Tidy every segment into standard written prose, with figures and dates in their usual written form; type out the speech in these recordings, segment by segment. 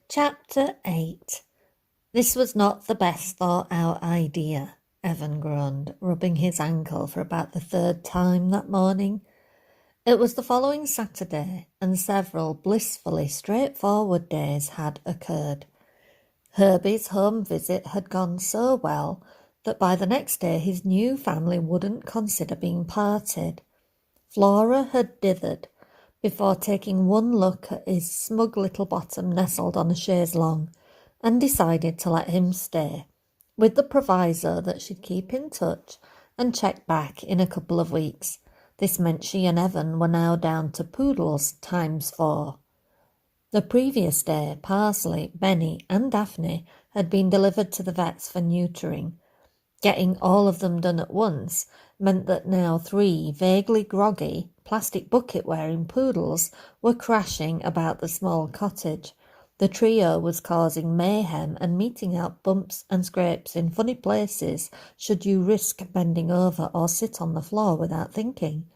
Chapter 8. This was not the best thought-out idea, Evan groaned, rubbing his ankle for about the third time that morning. It was the following Saturday, and several blissfully straightforward days had occurred. Herbie's home visit had gone so well that by the next day his new family wouldn't consider being parted. Flora had dithered before taking one look at his smug little bottom nestled on a chaise longue, and decided to let him stay, with the proviso that she'd keep in touch and check back in a couple of weeks. This meant she and Evan were now down to poodles ×4. The previous day, Parsley, Benny and Daphne had been delivered to the vets for neutering. Getting all of them done at once meant that now 3 vaguely groggy, plastic bucket-wearing poodles were crashing about the small cottage. The trio was causing mayhem and meting out bumps and scrapes in funny places should you risk bending over or sit on the floor without thinking.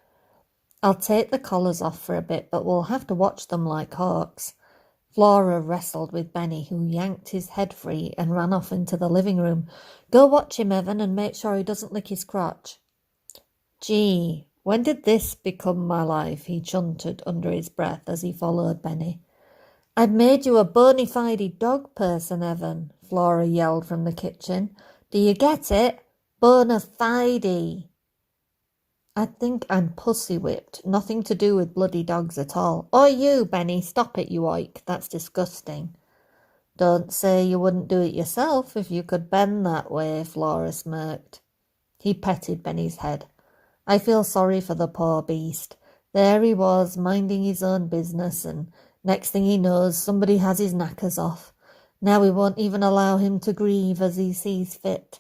"I'll take the collars off for a bit, but we'll have to watch them like hawks." Flora wrestled with Benny, who yanked his head free and ran off into the living room. "Go watch him, Evan, and make sure he doesn't lick his crotch." "Gee, when did this become my life?" he chuntered under his breath as he followed Benny. "I've made you a bona fide dog person, Evan," Flora yelled from the kitchen. "Do you get it? Bona fide." "I think I'm pussy-whipped. Nothing to do with bloody dogs at all." "Oi, you, Benny, stop it, you oik. That's disgusting." "Don't say you wouldn't do it yourself if you could bend that way," Flora smirked. He petted Benny's head. "I feel sorry for the poor beast. There he was, minding his own business, and next thing he knows, somebody has his knackers off. Now we won't even allow him to grieve as he sees fit."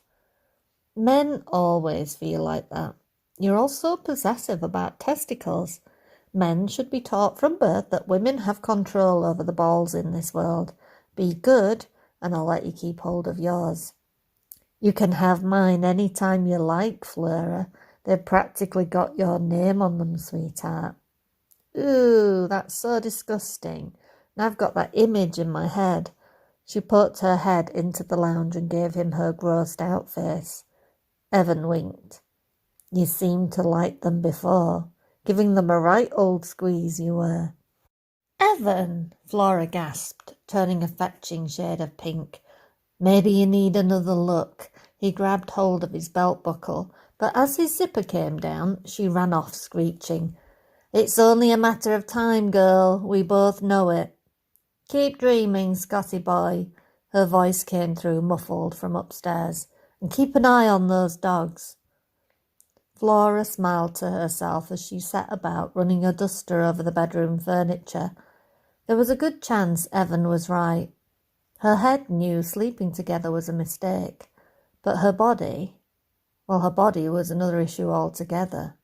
"Men always feel like that. You're all so possessive about testicles. Men should be taught from birth that women have control over the balls in this world. Be good, and I'll let you keep hold of yours." "You can have mine any time you like, Flora. They've practically got your name on them, sweetheart." "Ooh, that's so disgusting. Now I've got that image in my head." She poked her head into the lounge and gave him her grossed out face. Evan winked. "You seemed to like them before. Giving them a right old squeeze, you were." "Evan!" Flora gasped, turning a fetching shade of pink. "Maybe you need another look." He grabbed hold of his belt buckle, but as his zipper came down, she ran off screeching. "It's only a matter of time, girl. We both know it." "Keep dreaming, Scotty boy." Her voice came through muffled from upstairs. "And keep an eye on those dogs." Flora smiled to herself as she set about running a duster over the bedroom furniture. There was a good chance Evan was right. Her head knew sleeping together was a mistake, but her body was another issue altogether.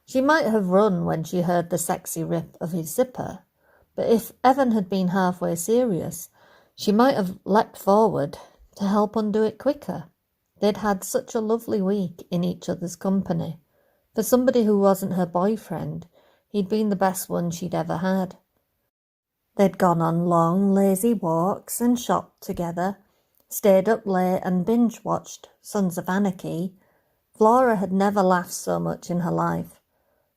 She might have run when she heard the sexy rip of his zipper, but if Evan had been halfway serious, she might have leapt forward to help undo it quicker. They'd had such a lovely week in each other's company. For somebody who wasn't her boyfriend, he'd been the best one she'd ever had. They'd gone on long, lazy walks and shopped together, stayed up late and binge-watched Sons of Anarchy. Flora had never laughed so much in her life.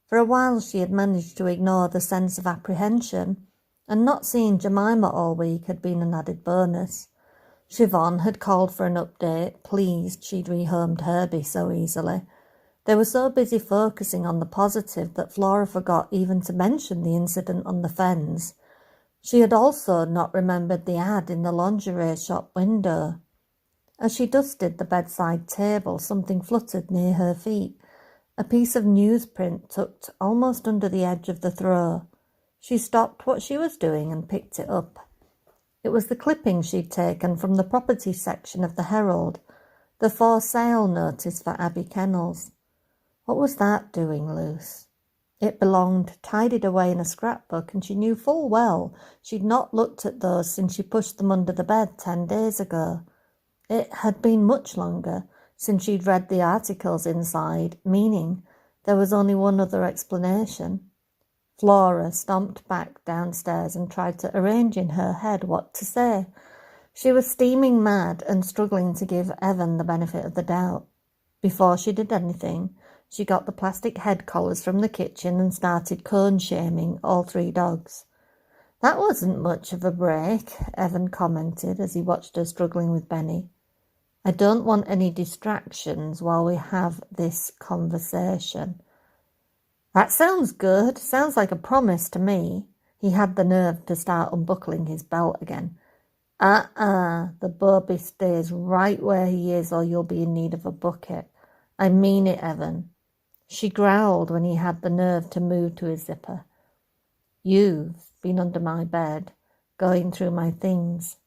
For a while she had managed to ignore the sense of apprehension, and not seeing Jemima all week had been an added bonus. Siobhan had called for an update, pleased she'd rehomed Herbie so easily. They were so busy focusing on the positive that Flora forgot even to mention the incident on the fens. She had also not remembered the ad in the lingerie shop window. As she dusted the bedside table, something fluttered near her feet, a piece of newsprint tucked almost under the edge of the throw. She stopped what she was doing and picked it up. It was the clipping she'd taken from the property section of the Herald, the for sale notice for Abbey Kennels. What was that doing loose? It belonged tidied away in a scrapbook, and she knew full well she'd not looked at those since she pushed them under the bed 10 days ago. It had been much longer since she'd read the articles inside, meaning there was only one other explanation. Flora stomped back downstairs and tried to arrange in her head what to say. She was steaming mad and struggling to give Evan the benefit of the doubt. Before she did anything, she got the plastic head collars from the kitchen and started cone-shaming all 3 dogs. "That wasn't much of a break," Evan commented as he watched her struggling with Benny. "I don't want any distractions while we have this conversation." "That sounds good. Sounds like a promise to me." He had the nerve to start unbuckling his belt again. The bobby stays right where he is or you'll be in need of a bucket. I mean it, Evan." She growled when he had the nerve to move to his zipper. "You've been under my bed, going through my things."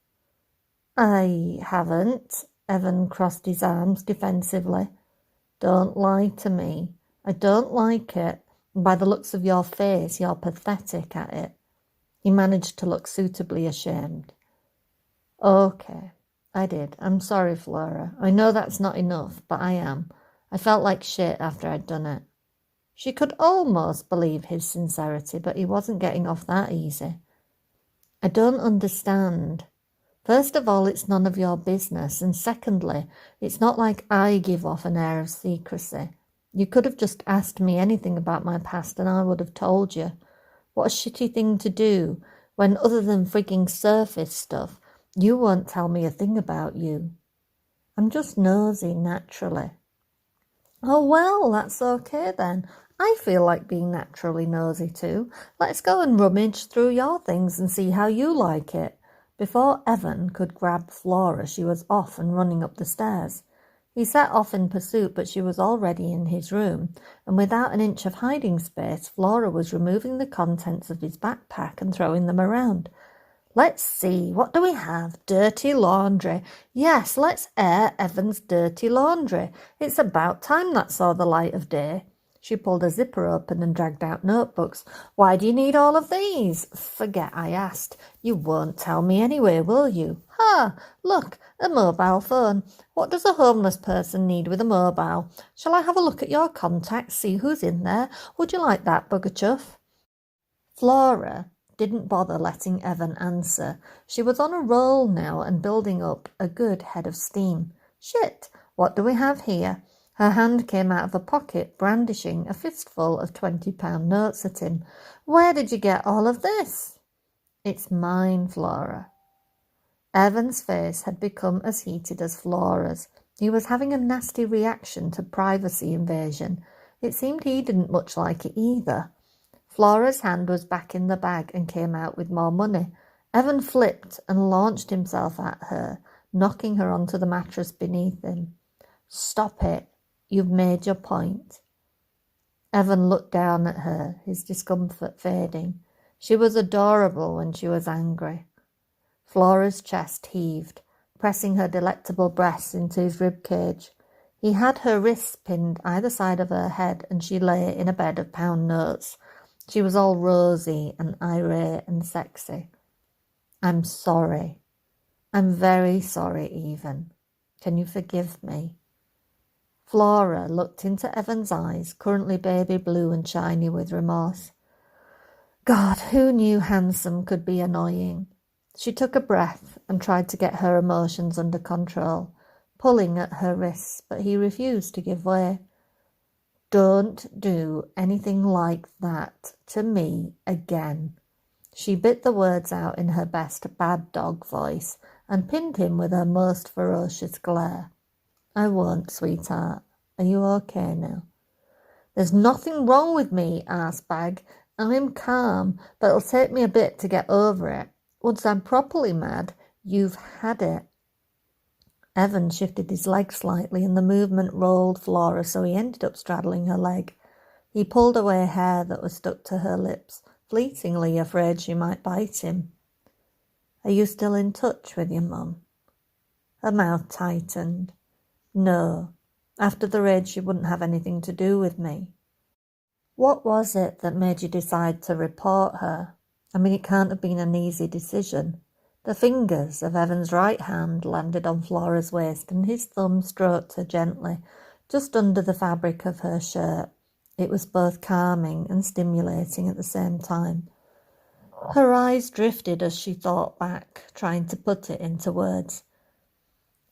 "I haven't." Evan crossed his arms defensively. "Don't lie to me. I don't like it. And by the looks of your face, you're pathetic at it." He managed to look suitably ashamed. "Okay, I did. I'm sorry, Flora. I know that's not enough, but I am. I felt like shit after I'd done it." She could almost believe his sincerity, but he wasn't getting off that easy. "I don't understand. First of all, it's none of your business, and secondly, it's not like I give off an air of secrecy. You could have just asked me anything about my past and I would have told you. What a shitty thing to do, when other than frigging surface stuff, you won't tell me a thing about you." "I'm just nosy, naturally." "Oh, well, that's okay then. I feel like being naturally nosy too. Let's go and rummage through your things and see how you like it." Before Evan could grab Flora, she was off and running up the stairs. He set off in pursuit, but she was already in his room, and without an inch of hiding space, Flora was removing the contents of his backpack and throwing them around. "Let's see, what do we have? Dirty laundry. Yes, let's air Evan's dirty laundry. It's about time that saw the light of day." She pulled a zipper open and dragged out notebooks. "Why do you need all of these?" "Forget I asked. You won't tell me anyway, will you?" "Ha! Look, a mobile phone. What does a homeless person need with a mobile? Shall I have a look at your contacts, see who's in there? Would you like that, bugger chuff?" Flora didn't bother letting Evan answer. She was on a roll now and building up a good head of steam. "Shit, what do we have here?" Her hand came out of a pocket, brandishing a fistful of £20 notes at him. "Where did you get all of this?" "It's mine, Flora." Evan's face had become as heated as Flora's. He was having a nasty reaction to privacy invasion. It seemed he didn't much like it either. Flora's hand was back in the bag and came out with more money. Evan flipped and launched himself at her, knocking her onto the mattress beneath him. "Stop it. You've made your point." Evan looked down at her, his discomfort fading. She was adorable when she was angry. Flora's chest heaved, pressing her delectable breasts into his rib cage. He had her wrists pinned either side of her head and she lay in a bed of pound notes. She was all rosy and irate and sexy. "I'm sorry. I'm very sorry even. Can you forgive me?" Flora looked into Evan's eyes, currently baby blue and shiny with remorse. God, who knew handsome could be annoying? She took a breath and tried to get her emotions under control, pulling at her wrists, but he refused to give way. "Don't do anything like that to me again." She bit the words out in her best bad dog voice and pinned him with her most ferocious glare. "I won't, sweetheart. Are you okay now?" "There's nothing wrong with me, arsebag. I'm calm, but it'll take me a bit to get over it. Once I'm properly mad, you've had it." Evan shifted his leg slightly and the movement rolled Flora, so he ended up straddling her leg. He pulled away hair that was stuck to her lips, fleetingly afraid she might bite him. "Are you still in touch with your mum?" Her mouth tightened. "No. After the raid, she wouldn't have anything to do with me." "What was it that made you decide to report her? I mean, it can't have been an easy decision." The fingers of Evan's right hand landed on Flora's waist and his thumb stroked her gently, just under the fabric of her shirt. It was both calming and stimulating at the same time. Her eyes drifted as she thought back, trying to put it into words.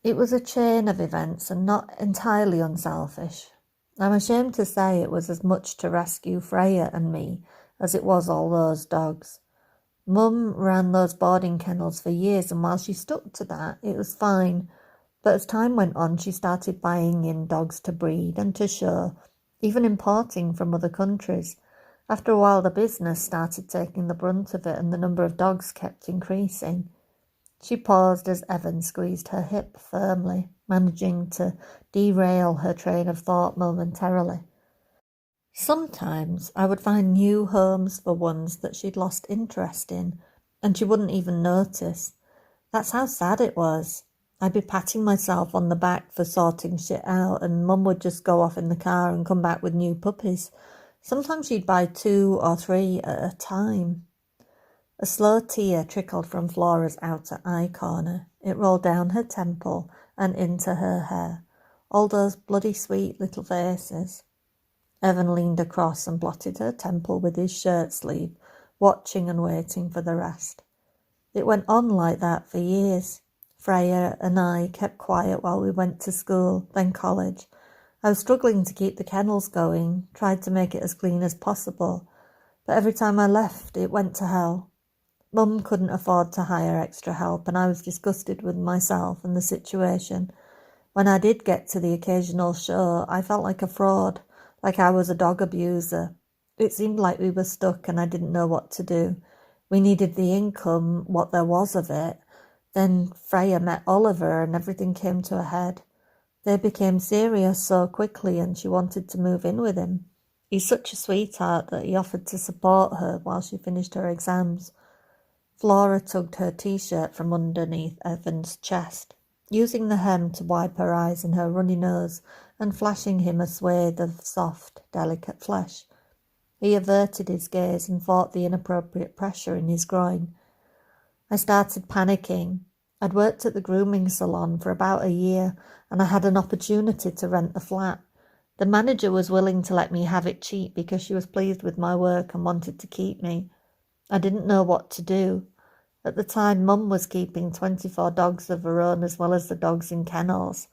It was a chain of events and not entirely unselfish. I'm ashamed to say it was as much to rescue Freya and me as it was all those dogs. Mum ran those boarding kennels for years, and while she stuck to that, it was fine. But as time went on, she started buying in dogs to breed and to show, even importing from other countries. After a while, the business started taking the brunt of it, and the number of dogs kept increasing. She paused as Evan squeezed her hip firmly, managing to derail her train of thought momentarily. Sometimes I would find new homes for ones that she'd lost interest in, and she wouldn't even notice. That's how sad it was. I'd be patting myself on the back for sorting shit out, and Mum would just go off in the car and come back with new puppies. Sometimes she'd buy 2 or 3 at a time. A slow tear trickled from Flora's outer eye corner. It rolled down her temple and into her hair. All those bloody sweet little faces. Evan leaned across and blotted her temple with his shirt sleeve, watching and waiting for the rest. It went on like that for years. Freya and I kept quiet while we went to school, then college. I was struggling to keep the kennels going, tried to make it as clean as possible, but every time I left, it went to hell. Mum couldn't afford to hire extra help, and I was disgusted with myself and the situation. When I did get to the occasional show, I felt like a fraud, like I was a dog abuser. It seemed like we were stuck and I didn't know what to do. We needed the income, what there was of it. Then Freya met Oliver and everything came to a head. They became serious so quickly and she wanted to move in with him. He's such a sweetheart that he offered to support her while she finished her exams. Flora tugged her t-shirt from underneath Evan's chest, using the hem to wipe her eyes and her runny nose and flashing him a swathe of soft, delicate flesh. He averted his gaze and fought the inappropriate pressure in his groin. I started panicking. I'd worked at the grooming salon for about a year and I had an opportunity to rent the flat. The manager was willing to let me have it cheap because she was pleased with my work and wanted to keep me. I didn't know what to do. At the time, Mum was keeping 24 dogs of her own as well as the dogs in kennels.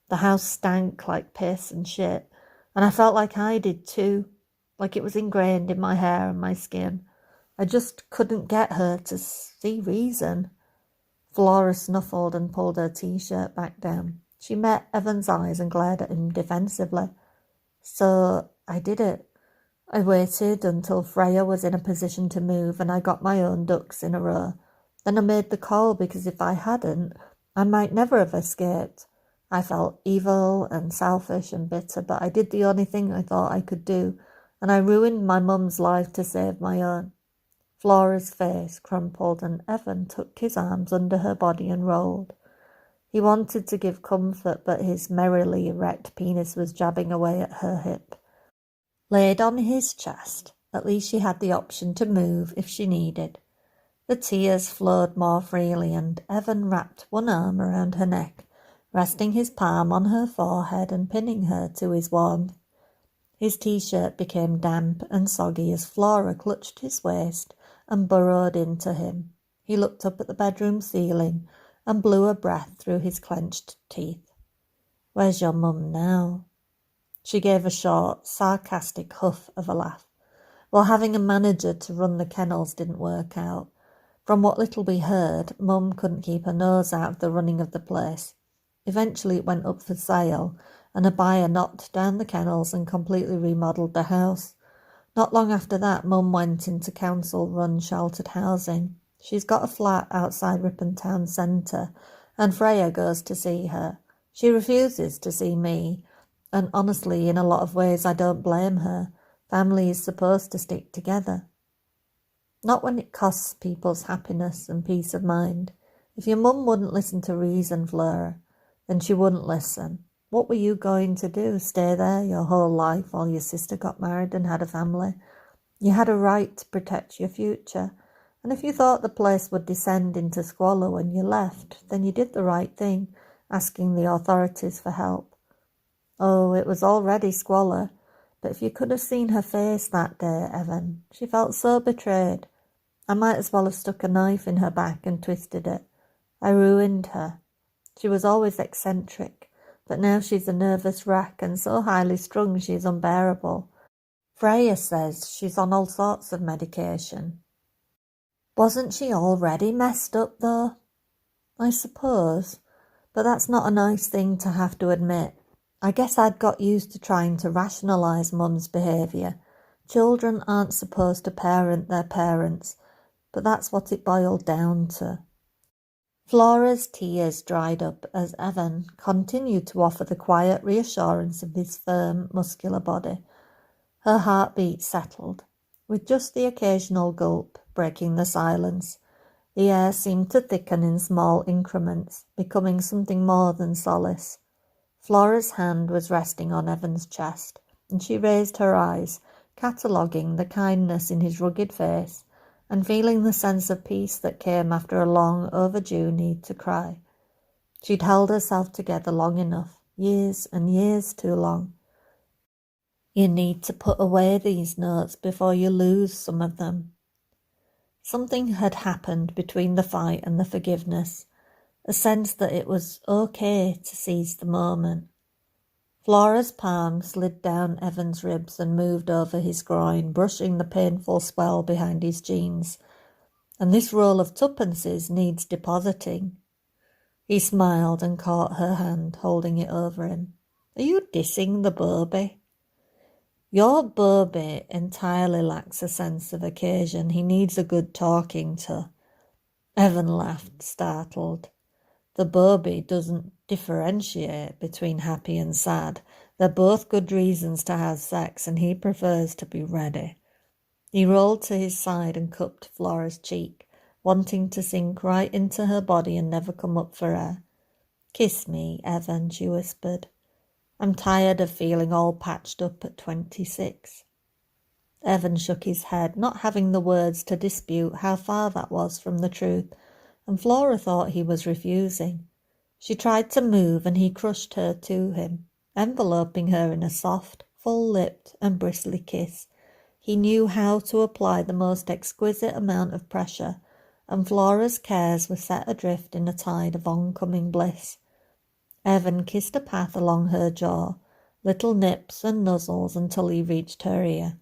The house stank like piss and shit, and I felt like I did too, like it was ingrained in my hair and my skin. I just couldn't get her to see reason. Flora snuffled and pulled her t-shirt back down. She met Evan's eyes and glared at him defensively. So I did it. I waited until Freya was in a position to move and I got my own ducks in a row. Then I made the call because if I hadn't, I might never have escaped. I felt evil and selfish and bitter, but I did the only thing I thought I could do, and I ruined my mum's life to save my own. Flora's face crumpled and Evan tucked his arms under her body and rolled. He wanted to give comfort, but his merrily erect penis was jabbing away at her hip. Laid on his chest, at least she had the option to move if she needed. The tears flowed more freely and Evan wrapped one arm around her neck, resting his palm on her forehead and pinning her to his warmth. His t-shirt became damp and soggy as Flora clutched his waist and burrowed into him. He looked up at the bedroom ceiling and blew a breath through his clenched teeth. "Where's your mum now?" She gave a short, sarcastic huff of a laugh. Well, having a manager to run the kennels didn't work out. From what little we heard, Mum couldn't keep her nose out of the running of the place. Eventually it went up for sale, and a buyer knocked down the kennels and completely remodelled the house. Not long after that, Mum went into council-run sheltered housing. She's got a flat outside Ripon Town Centre, and Freya goes to see her. She refuses to see me, and honestly, in a lot of ways, I don't blame her. Family is supposed to stick together. Not when it costs people's happiness and peace of mind. If your mum wouldn't listen to reason, Flora, then she wouldn't listen. What were you going to do? Stay there your whole life while your sister got married and had a family? You had a right to protect your future. And if you thought the place would descend into squalor when you left, then you did the right thing, asking the authorities for help. Oh, it was already squalor. But if you could have seen her face that day, Evan, she felt so betrayed. I might as well have stuck a knife in her back and twisted it. I ruined her. She was always eccentric, but now she's a nervous wreck and so highly strung she's unbearable. Freya says she's on all sorts of medication. Wasn't she already messed up, though? I suppose, but that's not a nice thing to have to admit. I guess I'd got used to trying to rationalise Mum's behaviour. Children aren't supposed to parent their parents, but that's what it boiled down to. Flora's tears dried up as Evan continued to offer the quiet reassurance of his firm, muscular body. Her heartbeat settled, with just the occasional gulp breaking the silence. The air seemed to thicken in small increments, becoming something more than solace. Flora's hand was resting on Evan's chest, and she raised her eyes, cataloguing the kindness in his rugged face, and feeling the sense of peace that came after a long overdue need to cry. She'd held herself together long enough, years and years too long. You need to put away these notes before you lose some of them. Something had happened between the fight and the forgiveness, a sense that it was okay to seize the moment. Flora's palm slid down Evan's ribs and moved over his groin, brushing the painful swell behind his jeans. And this roll of tuppences needs depositing. He smiled and caught her hand, holding it over him. Are you dissing the Bobby? Your Bobby entirely lacks a sense of occasion. He needs a good talking to. Evan laughed, startled. The Bobby doesn't differentiate between happy and sad. They're both good reasons to have sex, and he prefers to be ready. He rolled to his side and cupped Flora's cheek, wanting to sink right into her body and never come up for air. Kiss me, Evan, she whispered. I'm tired of feeling all patched up at 26. Evan shook his head, not having the words to dispute how far that was from the truth, and Flora thought he was refusing. She tried to move, and he crushed her to him, enveloping her in a soft, full-lipped and bristly kiss. He knew how to apply the most exquisite amount of pressure, and Flora's cares were set adrift in a tide of oncoming bliss. Evan kissed a path along her jaw, little nips and nuzzles until he reached her ear.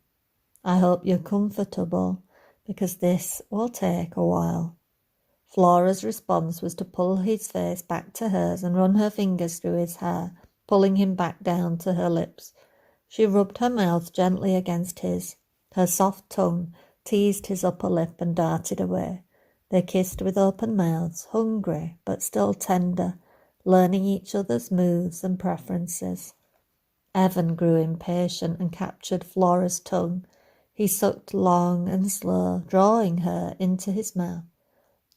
I hope you're comfortable, because this will take a while. Flora's response was to pull his face back to hers and run her fingers through his hair, pulling him back down to her lips. She rubbed her mouth gently against his. Her soft tongue teased his upper lip and darted away. They kissed with open mouths, hungry but still tender, learning each other's moods and preferences. Evan grew impatient and captured Flora's tongue. He sucked long and slow, drawing her into his mouth.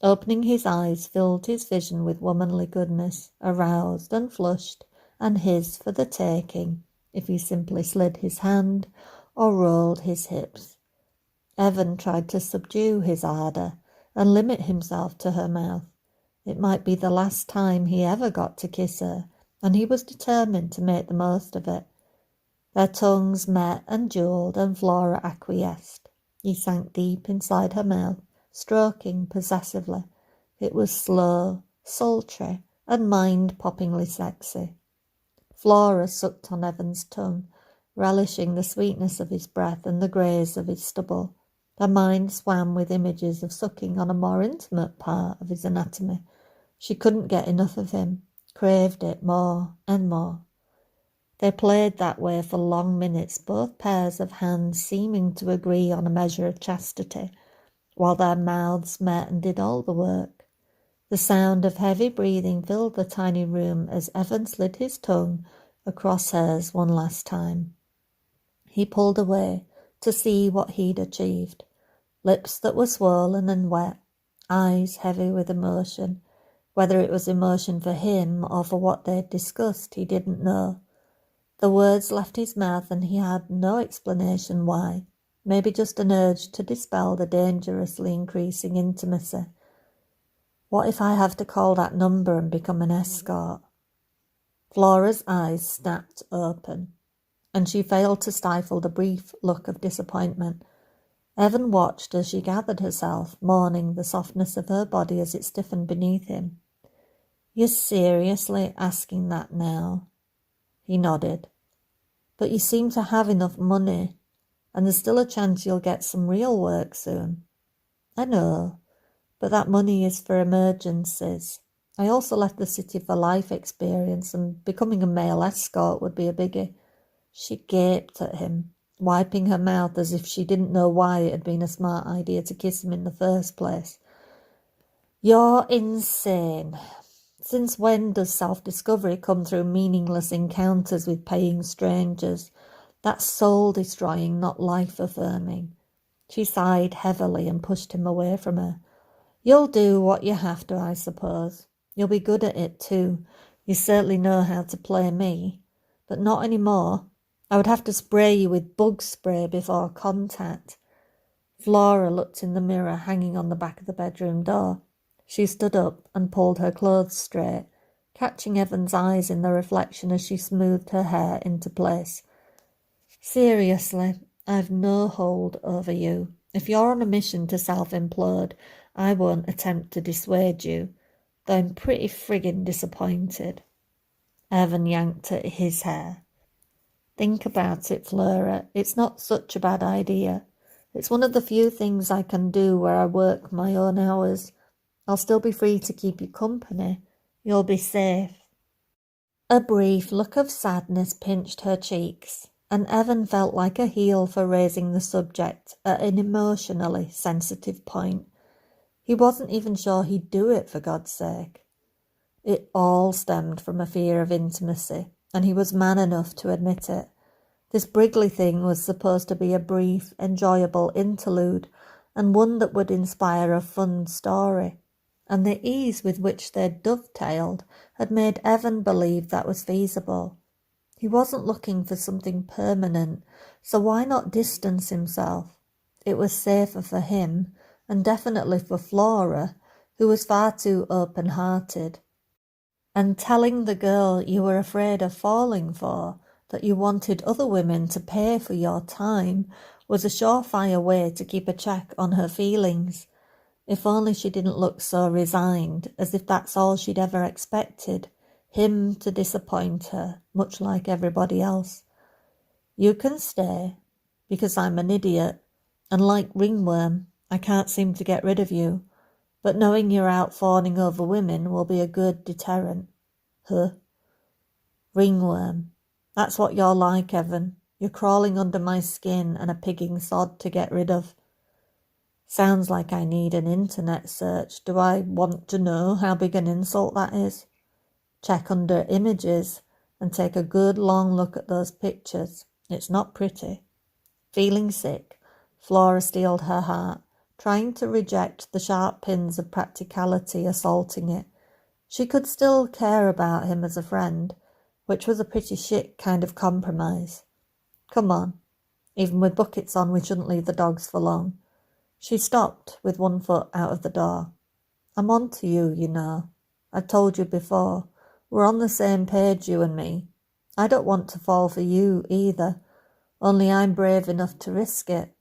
Opening his eyes filled his vision with womanly goodness, aroused and flushed, and his for the taking, if he simply slid his hand or rolled his hips. Evan tried to subdue his ardour and limit himself to her mouth. It might be the last time he ever got to kiss her, and he was determined to make the most of it. Their tongues met and duelled, and Flora acquiesced. He sank deep inside her mouth, stroking possessively. It was slow, sultry, and mind-poppingly sexy. Flora sucked on Evan's tongue, relishing the sweetness of his breath and the graze of his stubble. Her mind swam with images of sucking on a more intimate part of his anatomy. She couldn't get enough of him, craved it more and more. They played that way for long minutes, both pairs of hands seeming to agree on a measure of chastity, while their mouths met and did all the work. The sound of heavy breathing filled the tiny room as Evan slid his tongue across hers one last time. He pulled away to see what he'd achieved. Lips that were swollen and wet, eyes heavy with emotion. Whether it was emotion for him or for what they'd discussed, he didn't know. The words left his mouth and he had no explanation why. Maybe just an urge to dispel the dangerously increasing intimacy. What if I have to call that number and become an escort? Flora's eyes snapped open. and she failed to stifle the brief look of disappointment. Evan watched as she gathered herself, mourning the softness of her body as it stiffened beneath him. "You're seriously asking that now?" He nodded. "But you seem to have enough money, and there's still a chance you'll get some real work soon." "I know, but that money is for emergencies. I also left the city for life experience, and becoming a male escort would be a biggie." She gaped at him, wiping her mouth as if she didn't know why it had been a smart idea to kiss him in the first place. "You're insane. Since when does self-discovery come through meaningless encounters with paying strangers? That's soul-destroying, not life-affirming." She sighed heavily and pushed him away from her. "You'll do what you have to, I suppose. You'll be good at it too. You certainly know how to play me. But not anymore. I would have to spray you with bug spray before contact." Flora looked in the mirror hanging on the back of the bedroom door. She stood up and pulled her clothes straight, catching Evan's eyes in the reflection as she smoothed her hair into place. "Seriously, I've no hold over you. If you're on a mission to self-implode, I won't attempt to dissuade you, though I'm pretty friggin' disappointed." Evan yanked at his hair. "Think about it, Flora. It's not such a bad idea. It's one of the few things I can do where I work my own hours. I'll still be free to keep you company. You'll be safe." A brief look of sadness pinched her cheeks, and Evan felt like a heel for raising the subject at an emotionally sensitive point. He wasn't even sure he'd do it, for God's sake. It all stemmed from a fear of intimacy, and he was man enough to admit it. This Brigley thing was supposed to be a brief, enjoyable interlude, and one that would inspire a fun story. And the ease with which they'd dovetailed had made Evan believe that was feasible. He wasn't looking for something permanent, so why not distance himself? It was safer for him, and definitely for Flora, who was far too open-hearted. And telling the girl you were afraid of falling for, that you wanted other women to pay for your time, was a surefire way to keep a check on her feelings. If only she didn't look so resigned, as if that's all she'd ever expected, him to disappoint her, much like everybody else. "You can stay, because I'm an idiot, and like ringworm, I can't seem to get rid of you, but knowing you're out fawning over women will be a good deterrent." "Huh?" "Ringworm. That's what you're like, Evan. You're crawling under my skin and a pigging sod to get rid of." Sounds like I need an internet search. Do I want to know how big an insult that is? Check under images and take a good long look at those pictures. It's not pretty. Feeling sick, Flora steeled her heart, trying to reject the sharp pins of practicality assaulting it. She could still care about him as a friend, which was a pretty shit kind of compromise. "Come on. Even with buckets on, we shouldn't leave the dogs for long." She stopped with one foot out of the door. "I'm on to you, you know. I've told you before. We're on the same page, you and me. I don't want to fall for you either, only I'm brave enough to risk it.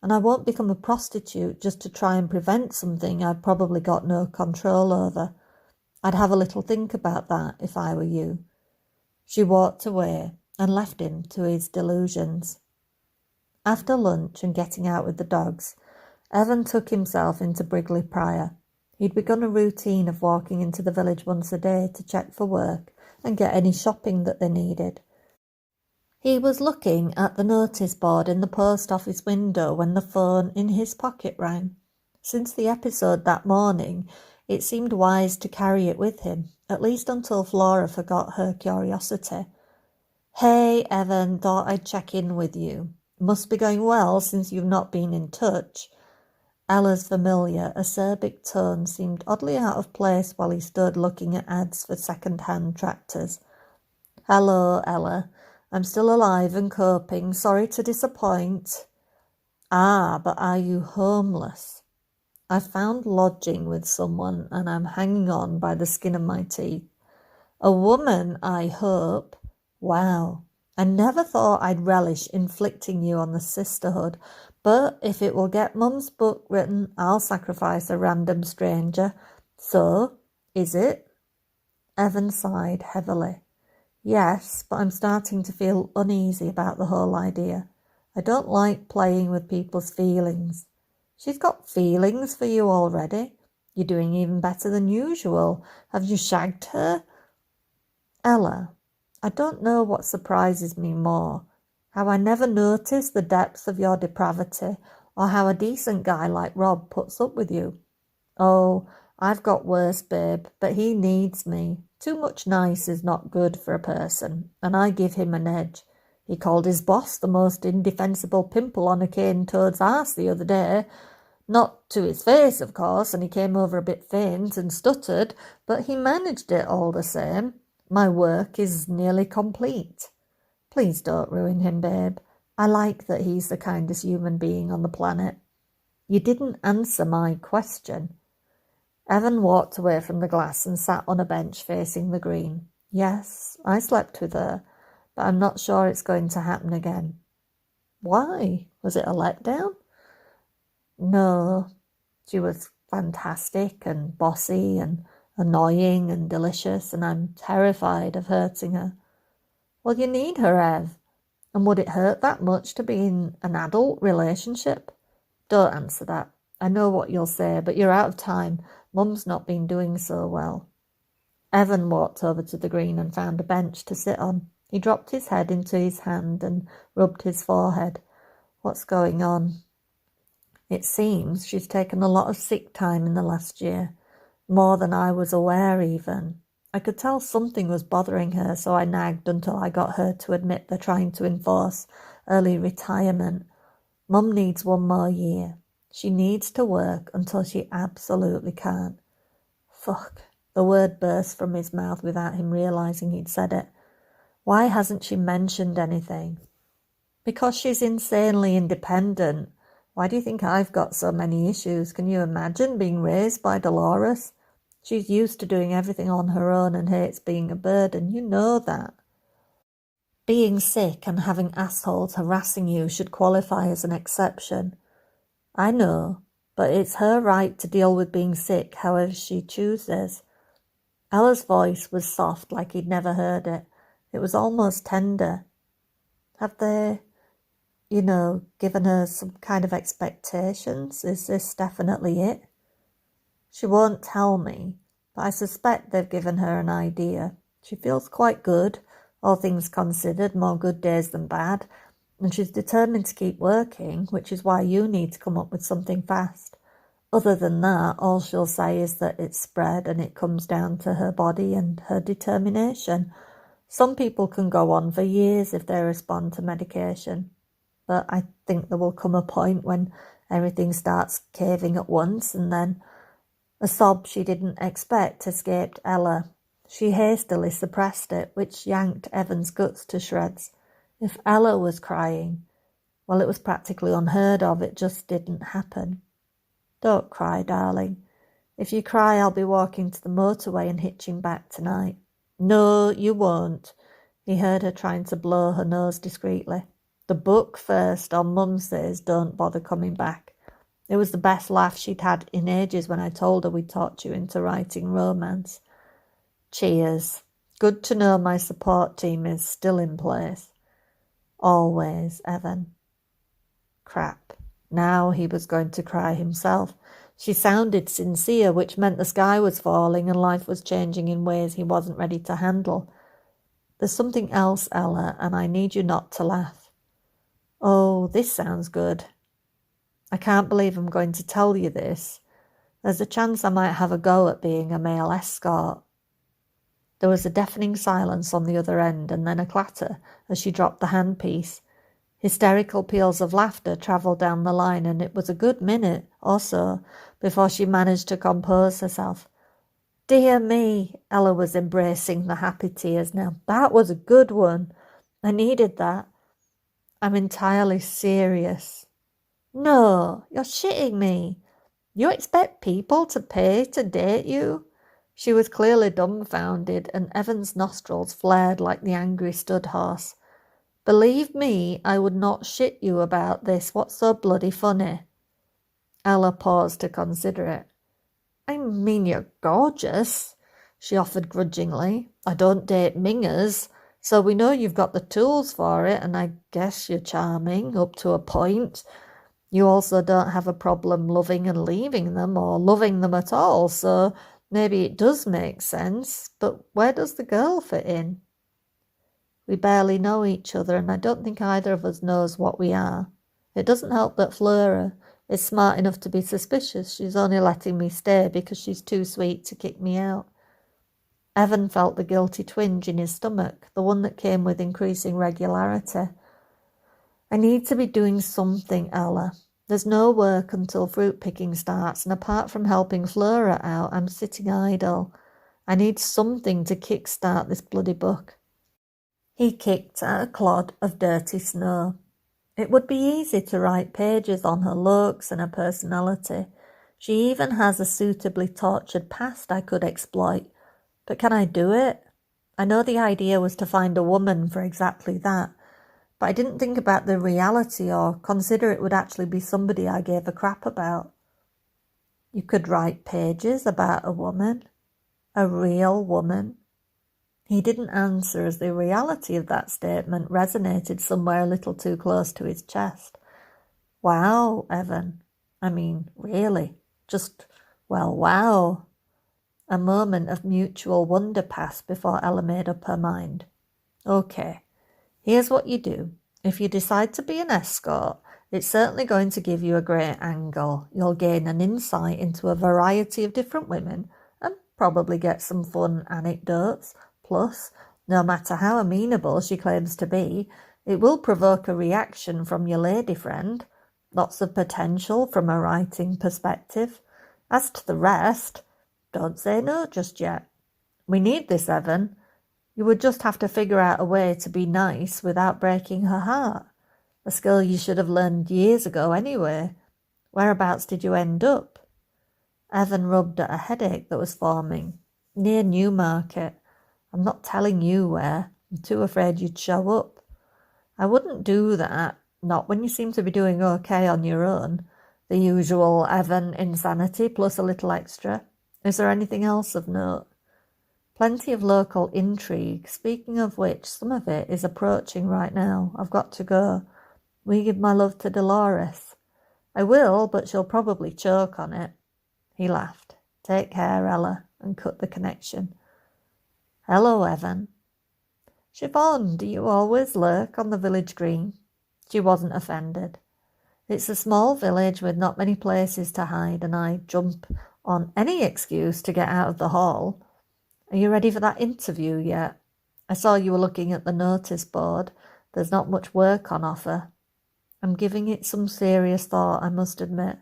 And I won't become a prostitute just to try and prevent something I've probably got no control over. I'd have a little think about that if I were you." She walked away and left him to his delusions. After lunch and getting out with the dogs, Evan took himself into Brigley Prior. He'd begun a routine of walking into the village once a day to check for work and get any shopping that they needed. He was looking at the notice board in the post office window when the phone in his pocket rang. Since the episode that morning, it seemed wise to carry it with him, at least until Flora forgot her curiosity. "Hey, Evan, thought I'd check in with you. Must be going well since you've not been in touch." Ella's familiar, acerbic tone seemed oddly out of place while he stood looking at ads for second-hand tractors. "Hello, Ella. I'm still alive and coping. Sorry to disappoint." "Ah, but are you homeless?" "I've found lodging with someone and I'm hanging on by the skin of my teeth." "A woman, I hope." "Wow, I never thought I'd relish inflicting you on the sisterhood, but if it will get Mum's book written, I'll sacrifice a random stranger. So, is it? Evan sighed heavily. Yes, but I'm starting to feel uneasy about the whole idea. I don't like playing with people's feelings. She's got feelings for you already. You're doing even better than usual. Have you shagged her? Ella, I don't know what surprises me more. How I never noticed the depths of your depravity, or how a decent guy like Rob puts up with you. Oh, I've got worse, babe, but he needs me. Too much nice is not good for a person, and I give him an edge. He called his boss the most indefensible pimple on a cane toad's arse the other day. Not to his face, of course, and he came over a bit faint and stuttered, but he managed it all the same. My work is nearly complete. Please don't ruin him, babe. I like that he's the kindest human being on the planet. You didn't answer my question. Evan walked away from the glass and sat on a bench facing the green. Yes, I slept with her, but I'm not sure it's going to happen again. Why? Was it a letdown? No, she was fantastic and bossy and annoying and delicious, and I'm terrified of hurting her. Well, you need her, Ev. And would it hurt that much to be in an adult relationship? Don't answer that. I know what you'll say, but you're out of time. Mum's not been doing so well. Evan walked over to the green and found a bench to sit on. He dropped his head into his hand and rubbed his forehead. What's going on? It seems she's taken a lot of sick time in the last year. More than I was aware even. I could tell something was bothering her, so I nagged until I got her to admit they're trying to enforce early retirement. Mum needs one more year. She needs to work until she absolutely can't. Fuck. The word burst from his mouth without him realising he'd said it. Why hasn't she mentioned anything? Because she's insanely independent. Why do you think I've got so many issues? Can you imagine being raised by Dolores? She's used to doing everything on her own and hates being a burden. You know that. Being sick and having assholes harassing you should qualify as an exception. I know, but it's her right to deal with being sick however she chooses. Ella's voice was soft like he'd never heard it. It was almost tender. Have they, given her some kind of expectations? Is this definitely it? She won't tell me, but I suspect they've given her an idea. She feels quite good, all things considered, more good days than bad, and she's determined to keep working, which is why you need to come up with something fast. Other than that, all she'll say is that it's spread and it comes down to her body and her determination. Some people can go on for years if they respond to medication, but I think there will come a point when everything starts caving at once, and then a sob she didn't expect escaped Ella. She hastily suppressed it, which yanked Evan's guts to shreds. If Ella was crying, well, it was practically unheard of. It just didn't happen. Don't cry, darling. If you cry, I'll be walking to the motorway and hitching back tonight. No, you won't. He heard her trying to blow her nose discreetly. The book first, or Mum says don't bother coming back. It was the best laugh she'd had in ages when I told her we'd talked you into writing romance. Cheers. Good to know my support team is still in place. Always, Evan. Crap. Now he was going to cry himself. She sounded sincere, which meant the sky was falling and life was changing in ways he wasn't ready to handle. There's something else, Ella, and I need you not to laugh. Oh, this sounds good. I can't believe I'm going to tell you this. There's a chance I might have a go at being a male escort. There was a deafening silence on the other end, and then a clatter as she dropped the handpiece. Hysterical peals of laughter travelled down the line, and it was a good minute or so before she managed to compose herself. Dear me, Ella was embracing the happy tears now. That was a good one. I needed that. I'm entirely serious. No, you're shitting me. You expect people to pay to date you? She was clearly dumbfounded, and Evan's nostrils flared like the angry stud horse. Believe me, I would not shit you about this. What's so bloody funny? Ella paused to consider it. I mean, you're gorgeous, she offered grudgingly. I don't date mingers, so we know you've got the tools for it, and I guess you're charming, up to a point. You also don't have a problem loving and leaving them, or loving them at all, so maybe it does make sense. But where does the girl fit in? We barely know each other, and I don't think either of us knows what we are. It doesn't help that Flora is smart enough to be suspicious. She's only letting me stay because she's too sweet to kick me out. Evan felt the guilty twinge in his stomach, the one that came with increasing regularity. I need to be doing something, Ella. There's no work until fruit picking starts, and apart from helping Flora out, I'm sitting idle. I need something to kick-start this bloody book. He kicked at a clod of dirty snow. It would be easy to write pages on her looks and her personality. She even has a suitably tortured past I could exploit. But can I do it? I know the idea was to find a woman for exactly that, but I didn't think about the reality or consider it would actually be somebody I gave a crap about. You could write pages about a woman, a real woman. He didn't answer as the reality of that statement resonated somewhere a little too close to his chest. Wow, Evan. I mean, really. Just, well, wow. A moment of mutual wonder passed before Ella made up her mind. Okay, here's what you do. If you decide to be an escort, it's certainly going to give you a great angle. You'll gain an insight into a variety of different women and probably get some fun anecdotes. Plus, no matter how amenable she claims to be, it will provoke a reaction from your lady friend. Lots of potential from a writing perspective. As to the rest, don't say no just yet. We need this, Evan. You would just have to figure out a way to be nice without breaking her heart. A skill you should have learned years ago anyway. Whereabouts did you end up? Evan rubbed at a headache that was forming. Near Newmarket. I'm not telling you where. I'm too afraid you'd show up. I wouldn't do that. Not when you seem to be doing okay on your own. The usual Evan insanity plus a little extra. Is there anything else of note? Plenty of local intrigue, speaking of which, some of it is approaching right now. I've got to go. Will you give my love to Dolores? I will, but she'll probably choke on it. He laughed. Take care, Ella, and cut the connection. Hello, Evan. Siobhan, do you always lurk on the village green? She wasn't offended. It's a small village with not many places to hide, and I jump on any excuse to get out of the hall. Are you ready for that interview yet? I saw you were looking at the notice board. There's not much work on offer. I'm giving it some serious thought, I must admit.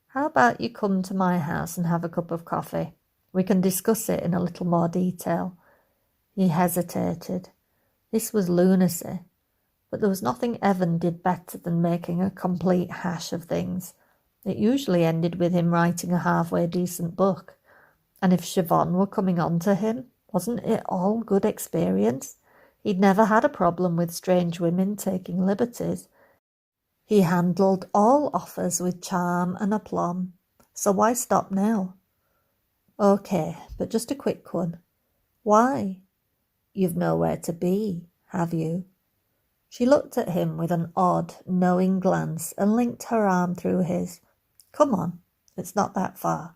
How about you come to my house and have a cup of coffee? We can discuss it in a little more detail. He hesitated. This was lunacy, but there was nothing Evan did better than making a complete hash of things. It usually ended with him writing a halfway decent book. And if Siobhan were coming on to him, wasn't it all good experience? He'd never had a problem with strange women taking liberties. He handled all offers with charm and aplomb. So why stop now? Okay, but just a quick one. Why? You've nowhere to be, have you? She looked at him with an odd, knowing glance and linked her arm through his. Come on, it's not that far.